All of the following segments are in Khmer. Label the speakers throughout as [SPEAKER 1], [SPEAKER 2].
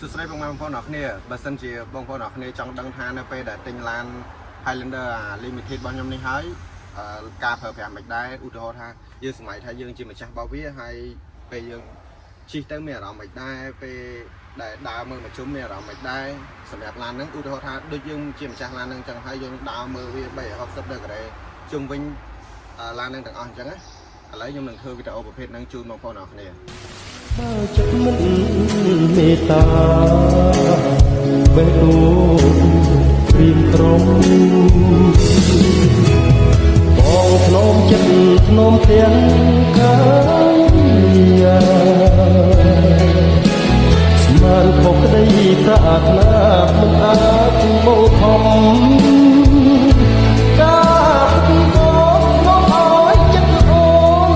[SPEAKER 1] สุดท้ายบางวันพ่อหนอกเนี่ยบัสเซนจีบางพ่อหนอกเนี่ยจังดังทานในไปแต่ติงลานไฮแลนเดอร์ลิมิเต็ดบางยามนี้หายการเผยแผ่ไม่ได้อุตโหท่ายืนสมัยไทยยืนจีมันช่างบาวิให้ไปยืนชีเตอร์เมียเราไม่ได้ไปได้ดาวมือมาชุ่มเมียเราไม่ได้สมัยลานนั้นอุตโหท่าโดยยืนจีมันช่างลานนั้นจังให้ยืนดาวมือวิไปเขาสับเดือดอะไรจุ่มวิ่งลานนั้นต่างอ่อนจังไงอะไรยังหนึ่งคือวิดีโอประเภทนั้นจูนบางพ่อหนอกเนี่ย
[SPEAKER 2] จะมันเมตตาเบดูริมตรงมองพนมจันพนมเตียนกายสมานพกได้พระอาจนามันอาจโมทมกาบโกน้องอ้อยจันโอ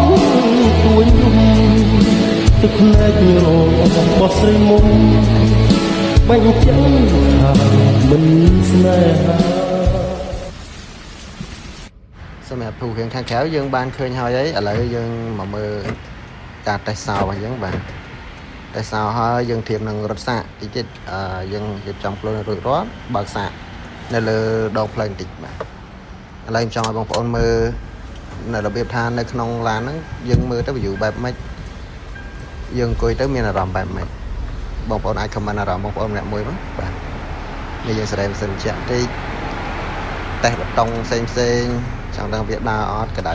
[SPEAKER 2] นตัวยุ่มទឹកភ្នែកញោមរបស់ស្រីមុំបញ្ជាក់ថាមិនស្នេហាសម្រាប់ភូមិខាងក្រៅយើងបានឃើញហើយឥឡូវយើងមកមើលការតេស្តសោរបស់យើងបាទតេស្តសោហើយយើងធៀបនឹងរថសាកតិចទៀតយើងរៀបចំខ្លួនរួចរាល់បើកសាកនៅលើដងផ្លូវបន្តិចបាទឥឡូវខ្ញុំចង់ឲ្យបងប្អូនមើលនៅរបៀបថានៅក្នុងឡានហ្នឹងយើងមើលទៅ view បែបម៉េចយើងអង្គុយទៅមានអារម្មណ៍បែបម៉េចបងប្អូនអាច comment អារម្មណ៍បងប្អូនម្នាក់មួយមកបាទនេះយើងសេរីសិនជាក់តិចតេស្តបតុងផ្សេងចង់ដឹងវាដើរអត់ក្តៅ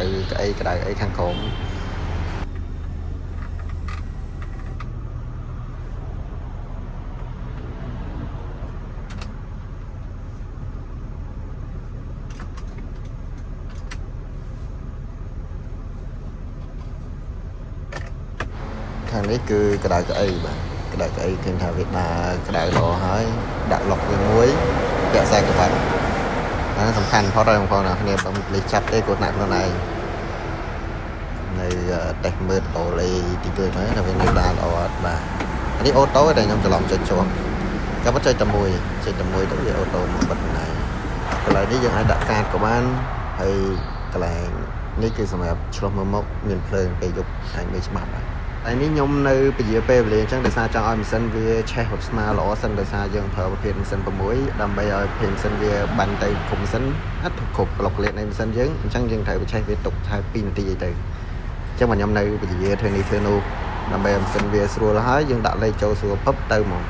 [SPEAKER 2] ក្តៅអីខាងក្រោមខាងនេះគឺក្តៅក្អីបាទក្តៅក្អីឃើញថាវាដើរក្តៅល្អហើយដាក់ឡុកវាមួយពាក់ខ្សែក្បាច់អានេះសំខាន់ផុតហើយបងប្អូនគ្នាបើមិនលេចចាប់ទេគាត់ណាក់ខ្លួនឯងនៅតេស្តមើលអូឡេទី2មើលថាវានៅដើរល្អអត់បាទអានេះអូតូតែខ្ញុំច្រឡំចុចជាប់ក៏ប៉ុន្តែចុចតែមួយទៅវាអូតូមកបិទណៃកន្លែងនេះយើងអាចដាក់កាតក៏បានហើយកន្លែងនេះគឺសម្រាប់ឆ្លុះមើលមុខមានភ្លើងពេលយប់អាចមើលច្បាស់បាទតែនេះខ្ញុំនៅពជាពេលវេលាអញ្ចឹងដោយសារចង់ឲ្យម៉ាស៊ីនវាឆេះរត់ស្មើល្អសិនដោយសារយើងប្រើប្រភេទម៉ាស៊ីន6ដើម្បីឲ្យប្រភេទម៉ាស៊ីនវាបាញ់ទៅគ្រប់ម៉ាស៊ីនអត់គ្រប់ប្លុកលេខនៃម៉ាស៊ីនយើងអញ្ចឹងយើងត្រូវឆេះវាទុកថា2នាទីអីទៅអញ្ចឹងខ្ញុំនៅពជាធ្វើនេះធ្វើនោះដើម្បីឲ្យម៉ាស៊ីនវាស្រួលហើយយើងដាក់លេខចូលស្រួលពឹបទៅហ្មង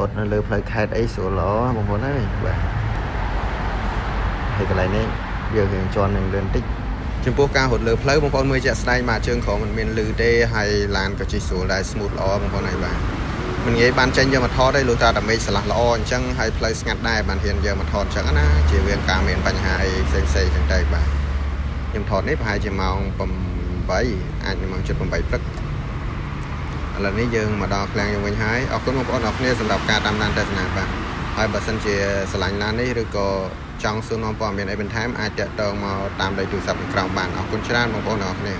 [SPEAKER 2] ហត់នៅលើផ្លូវខេត្តអីស្រួលល្អបងប្អូនហើយបាទហើយកន្លែងនេះយើងរៀងជន់នឹងលឿនតិចចំពោះការហត់លើផ្លូវបងប្អូនមើលជាក់ស្ដែងបាទជើងក្រោមមិនមានលឺទេហើយឡានក៏ជិះស្រួលដែរ smooth ល្អបងប្អូនហើយបាទមិនងាយបានចេញយកមកថតទេលុះត្រាតែមេឃឆ្លាស់ល្អអញ្ចឹងហើយផ្លូវស្ងាត់ដែរបានហ៊ានយកមកថតអញ្ចឹងណាជាវាការមានបញ្ហាអីផ្សេងៗអញ្ចឹងទៅបាទខ្ញុំថតនេះប្រហែលជាម៉ោង8អាចម៉ោង 7-8 ព្រឹកឥឡូវនេះយើងមកដល់ឃ្លាំងយើងវិញហើយអរគុណបងប្អូនអរគ្នាសម្រាប់ការតាមដានទស្សនាបាទហើយបើសិនជាឆ្លាញ់ឡាននេះឬក៏ចង់សួរនាំព័ត៌មានអីបន្ថែមអាចតាក់ទងមកតាមលេខទូរស័ព្ទខាងក្រោមបានអរគុណច្រើនបងប្អូនអរគ្នា